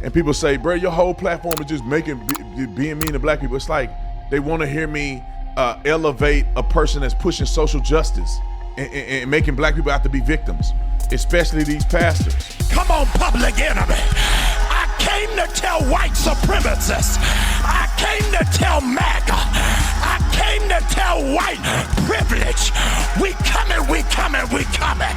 And people say, bro, your whole platform is just being mean to black people. It's like they want to hear me elevate a person that's pushing social justice and making black people have to be victims, especially these pastors. Come on, public enemy. I came to tell white supremacists. I came to tell MAGA. I came to tell white privilege. We coming, we coming, we coming.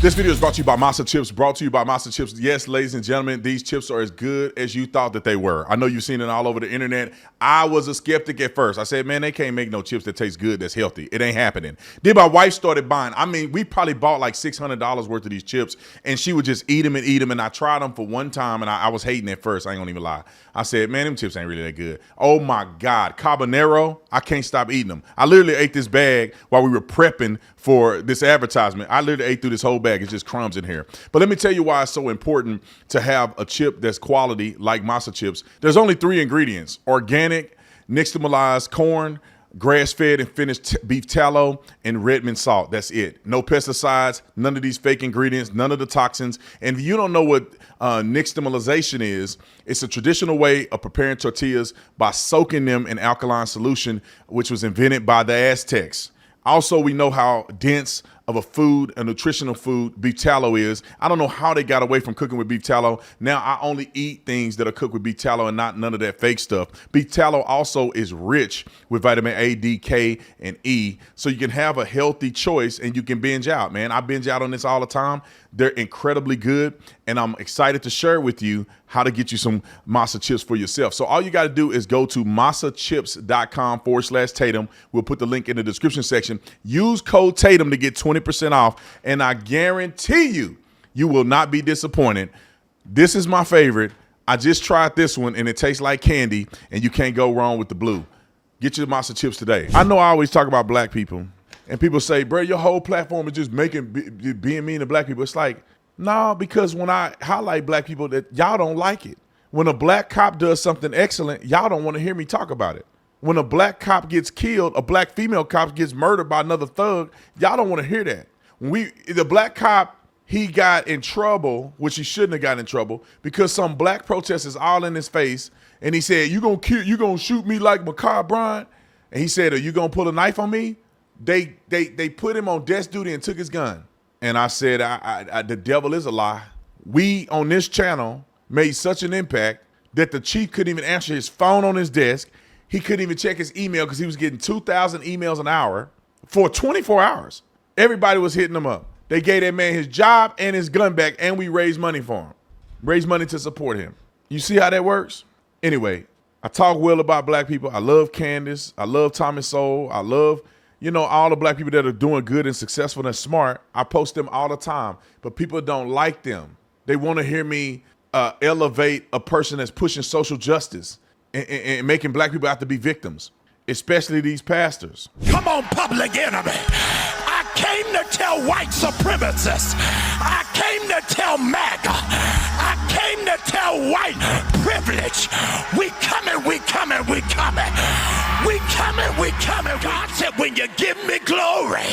This video is brought to you by Masa Chips, brought to you by Masa Chips. Yes, ladies and gentlemen, these chips are as good as you thought that they were. I know you've seen it all over the internet. I was a skeptic at first. I said, man, they can't make no chips that taste good, that's healthy. It ain't happening. Then my wife started buying. I mean, we probably bought like $600 worth of these chips, and she would just eat them and eat them. And I tried them for one time, and I was hating at first. I ain't gonna even lie. I said, man, them chips ain't really that good. Oh my God, Cabanero, I can't stop eating them. I literally ate this bag while we were prepping for this advertisement. I literally ate through this whole bag. It's just crumbs in here. But let me tell you why it's so important to have a chip that's quality like Masa Chips. There's only 3 ingredients: organic, nixtamalized corn, grass-fed and finished beef tallow, and Redmond salt. That's it. No pesticides, none of these fake ingredients, none of the toxins. And if you don't know what nixtamalization is, it's a traditional way of preparing tortillas by soaking them in alkaline solution, which was invented by the Aztecs. Also, we know how dense of a food, a nutritional food, beef tallow is. I don't know how they got away from cooking with beef tallow. Now I only eat things that are cooked with beef tallow and not none of that fake stuff. Beef tallow also is rich with vitamin A, D, K, and E. So you can have a healthy choice and you can binge out, man. I binge out on this all the time. They're incredibly good, and I'm excited to share with you how to get you some Masa Chips for yourself. So all you got to do is go to masachips.com/Tatum. We'll put the link in the description section. Use code Tatum to get 20% off, and I guarantee you, you will not be disappointed. This is my favorite. I just tried this one, and it tastes like candy, and you can't go wrong with the blue. Get your Masa Chips today. I know I always talk about black people, and people say, bro, your whole platform is just being mean to black people. It's like, no, because when I highlight black people, that y'all don't like it. When a black cop does something excellent, y'all don't want to hear me talk about it. When a black cop gets killed, a black female cop gets murdered by another thug, y'all don't want to hear that. When the black cop, he got in trouble, which he shouldn't have gotten in trouble, because some black protesters all in his face, and he said, you gonna shoot me like Jamal Bryant? And he said, are you gonna pull a knife on me? They put him on desk duty and took his gun. And I said, the devil is a lie. We on this channel made such an impact that the chief couldn't even answer his phone on his desk. He couldn't even check his email because he was getting 2,000 emails an hour for 24 hours. Everybody was hitting him up. They gave that man his job and his gun back, and we raised money for him. Raised money to support him. You see how that works? Anyway, I talk well about black people. I love Candace. I love Thomas Sowell. I love, all the black people that are doing good and successful and smart. I post them all the time, but people don't like them. They want to hear me elevate a person that's pushing social justice and making black people have to be victims, especially these pastors. Come on, public enemy. I came to tell white supremacists. I came to tell MAGA. I came to tell white privilege. We coming, we coming, we coming. We coming, we coming. God said, when you give me glory,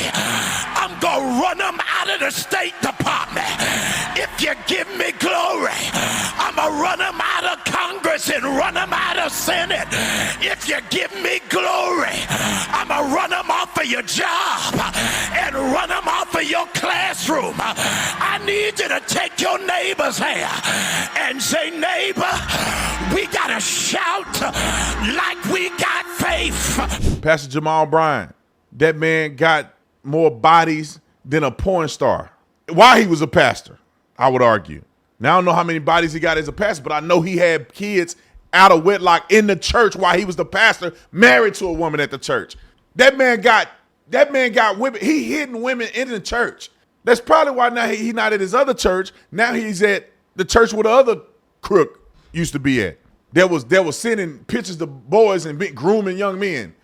I'm gonna run them out of the State Department. If you give me glory, I'ma run them out of Congress and run them out of Senate. If you give me glory, I'ma run them off of your job and run them off of your classroom. I need you to take your neighbor's hand and say, neighbor, we gotta shout like we got faith. Pastor Jamal Bryant, that man got more bodies than a porn star. While he was a pastor, I would argue. Now, I don't know how many bodies he got as a pastor, but I know he had kids out of wedlock in the church while he was the pastor, married to a woman at the church. That man got women. He hidden women in the church. That's probably why now he's not at his other church. Now he's at the church where the other crook used to be at. That was sending pictures to boys and grooming young men.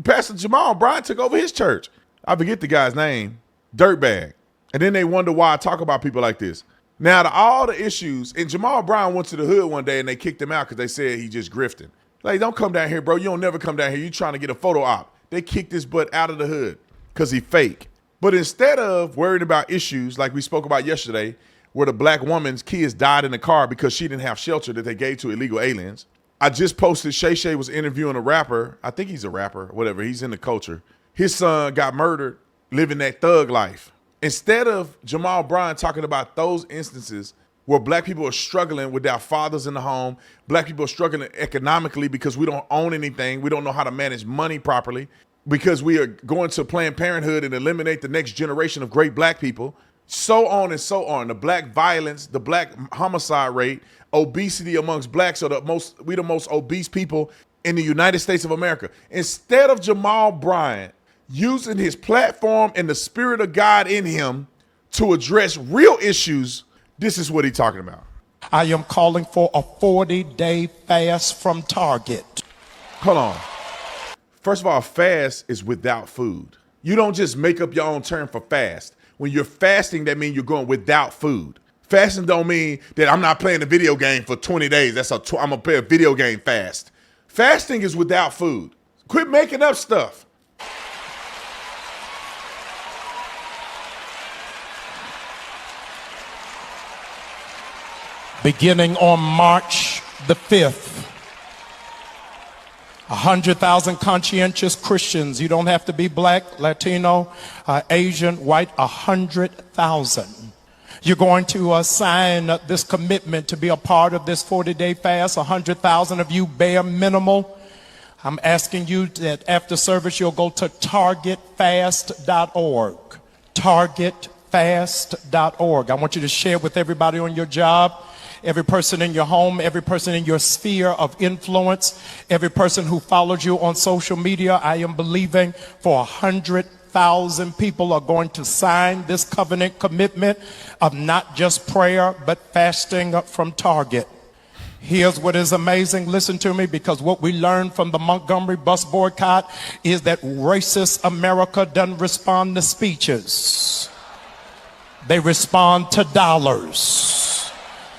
Pastor Jamal Bryant took over his church. I forget the guy's name, Dirtbag. And then they wonder why I talk about people like this. Now, all the issues, and Jamal Bryant went to the hood one day and they kicked him out because they said he just grifting. Like, don't come down here, bro. You don't never come down here. You trying to get a photo op. They kicked his butt out of the hood because he fake. But instead of worrying about issues like we spoke about yesterday, where the black woman's kids died in the car because she didn't have shelter that they gave to illegal aliens. I just posted Shay Shay was interviewing a rapper. I think he's a rapper, whatever. He's in the culture. His son got murdered living that thug life. Instead of Jamal Bryant talking about those instances where black people are struggling without fathers in the home, black people are struggling economically because we don't own anything, we don't know how to manage money properly, because we are going to Planned Parenthood and eliminate the next generation of great black people, so on and so on. The black violence, the black homicide rate, obesity amongst blacks are the most obese people in the United States of America. Instead of Jamal Bryant using his platform and the spirit of God in him to address real issues, this is what he's talking about. I am calling for a 40-day fast from Target. Hold on. First of all, fast is without food. You don't just make up your own term for fast. When you're fasting, that means you're going without food. Fasting don't mean that I'm not playing a video game for 20 days. I'm going to play a video game fast. Fasting is without food. Quit making up stuff. Beginning on March the 5th, 100,000 conscientious Christians. You don't have to be black, Latino, Asian, white, 100,000. You're going to sign this commitment to be a part of this 40-day fast. 100,000 of you bare minimal. I'm asking you that after service, you'll go to targetfast.org. Targetfast.org. I want you to share with everybody on your job, every person in your home, every person in your sphere of influence, every person who follows you on social media. I am believing for 100,000 people are going to sign this covenant commitment of not just prayer, but fasting from Target. Here's what is amazing. Listen to me, because what we learned from the Montgomery bus boycott is that racist America doesn't respond to speeches. They respond to dollars.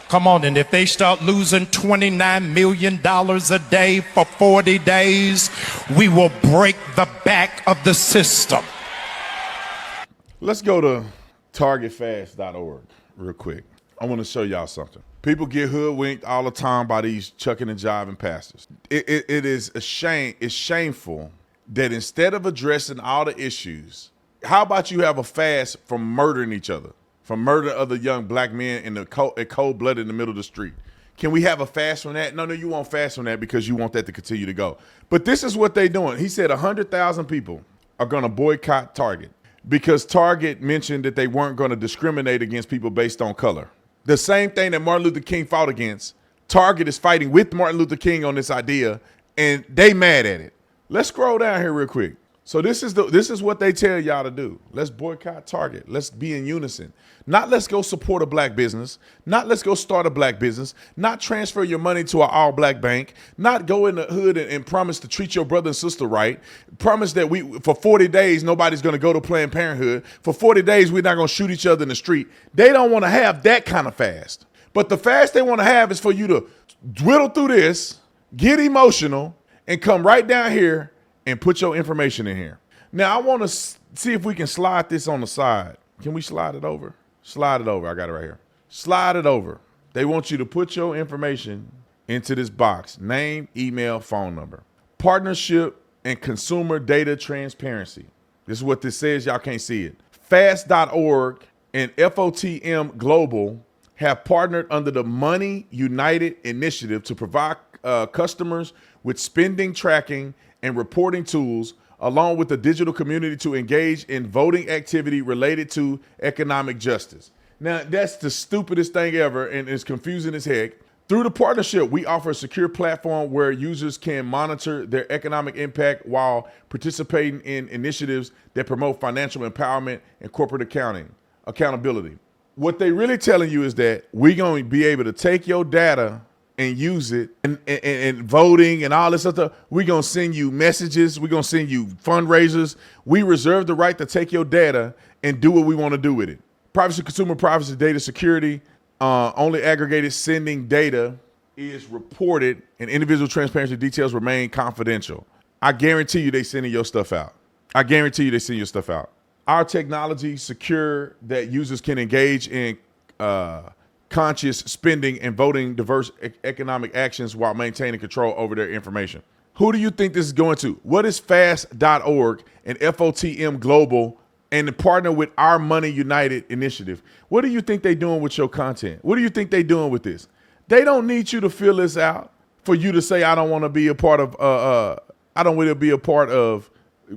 Come on, and if they start losing $29 million a day for 40 days, we will break the back of the system. Let's go to targetfast.org real quick. I want to show y'all something. People get hoodwinked all the time by these chucking and jiving pastors. It is a shame. It's shameful that instead of addressing all the issues, how about you have a fast from murdering each other? From murder other young black men in the cold blood in the middle of the street. Can we have a fast from that? No, you won't fast from that because you want that to continue to go. But this is what they're doing. He said 100,000 people are going to boycott Target because Target mentioned that they weren't going to discriminate against people based on color. The same thing that Martin Luther King fought against. Target is fighting with Martin Luther King on this idea, and they mad at it. Let's scroll down here real quick. So this is what they tell y'all to do. Let's boycott Target. Let's be in unison. Not let's go support a black business. Not let's go start a black business. Not transfer your money to an all-black bank. Not go in the hood and promise to treat your brother and sister right. Promise that for 40 days, nobody's going to go to Planned Parenthood. For 40 days, we're not going to shoot each other in the street. They don't want to have that kind of fast. But the fast they want to have is for you to dwindle through this, get emotional, and come right down here and put your information in here. Now, I want to see if we can slide this on the side. Can we slide it over? Slide it over. I got it right here. Slide it over. They want you to put your information into this box. Name, email, phone number. Partnership and consumer data transparency. This is what this says. Y'all can't see it. Fast.org and FOTM Global have partnered under the Money United initiative to provide customers with spending tracking and reporting tools, along with the digital community to engage in voting activity related to economic justice. Now, that's the stupidest thing ever, and it's confusing as heck. Through the partnership, we offer a secure platform where users can monitor their economic impact while participating in initiatives that promote financial empowerment and corporate accountability. What they really telling you is that we're going to be able to take your data and use it and voting and all this stuff. We're going to send you messages. We're going to send you fundraisers. We reserve the right to take your data and do what we want to do with it. Privacy, consumer privacy, data security, only aggregated sending data is reported and individual transparency details remain confidential. I guarantee you they sending your stuff out. I guarantee you they send your stuff out. Our technology secure that users can engage in conscious spending and voting diverse economic actions while maintaining control over their information. Who do you think this is going to? What is fast.org and FOTM Global and the partner with Our Money United initiative? What do you think they're doing with your content? What do you think they're doing with this? They don't need you to fill this out for you to say, I don't want to be a part of, I don't want to be a part of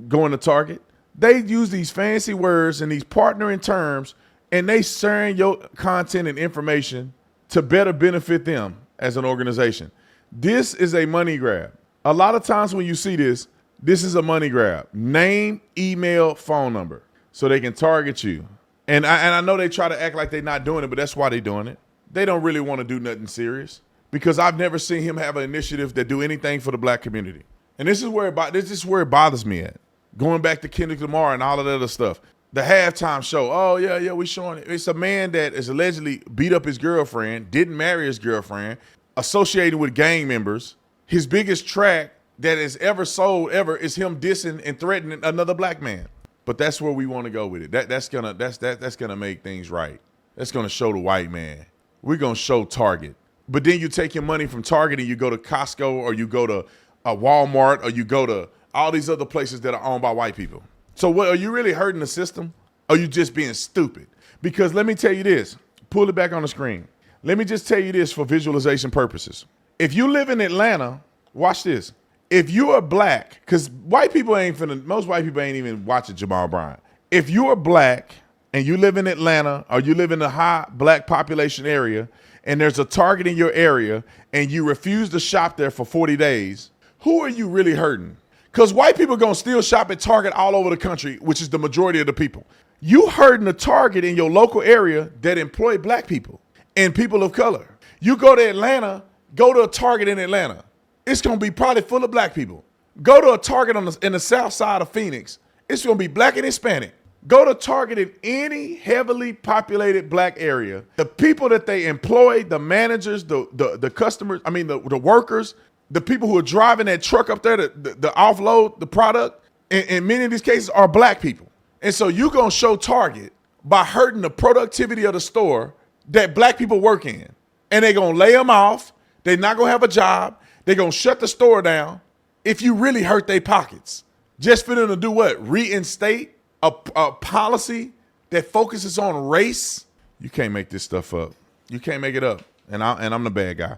going to Target. They use these fancy words and these partnering terms, and they sharing your content and information to better benefit them as an organization. This is a money grab. A lot of times when you see this, this is a money grab. Name, email, phone number, so they can target you. And I know they try to act like they're not doing it, but that's why they're doing it. They don't really want to do nothing serious, because I've never seen him have an initiative that do anything for the black community. And this is where it bothers me at. Going back to Kendrick Lamar and all of that other stuff. The halftime show. Oh, yeah, we showing it. It's a man that is allegedly beat up his girlfriend, didn't marry his girlfriend, associated with gang members. His biggest track that is ever sold is him dissing and threatening another black man. But that's where we want to go with it. That's gonna make things right. That's gonna show the white man. We're gonna show Target. But then you take your money from Target and you go to Costco, or you go to a Walmart, or you go to all these other places that are owned by white people. So what, are you really hurting the system? Or are you just being stupid? Because let me tell you this, pull it back on the screen. Let me just tell you this for visualization purposes. If you live in Atlanta, watch this. If you are black, because most white people ain't even watching Jamal Bryant. If you are black and you live in Atlanta, or you live in a high black population area, and there's a Target in your area, and you refuse to shop there for 40 days, who are you really hurting? Because white people are going to still shop at Target all over the country, which is the majority of the people. You hurting a Target in your local area that employ black people and people of color. You go to Atlanta, go to a Target in Atlanta. It's going to be probably full of black people. Go to a Target in the south side of Phoenix. It's going to be black and Hispanic. Go to Target in any heavily populated black area. The people that they employ, the managers, the customers, the workers, the people who are driving that truck up there to offload the product, in many of these cases are black people. And so you're going to show Target by hurting the productivity of the store that black people work in. And they're going to lay them off. They're not going to have a job. They're going to shut the store down if you really hurt their pockets. Just for them to do what? Reinstate a policy that focuses on race? You can't make this stuff up. You can't make it up. And I'm the bad guy.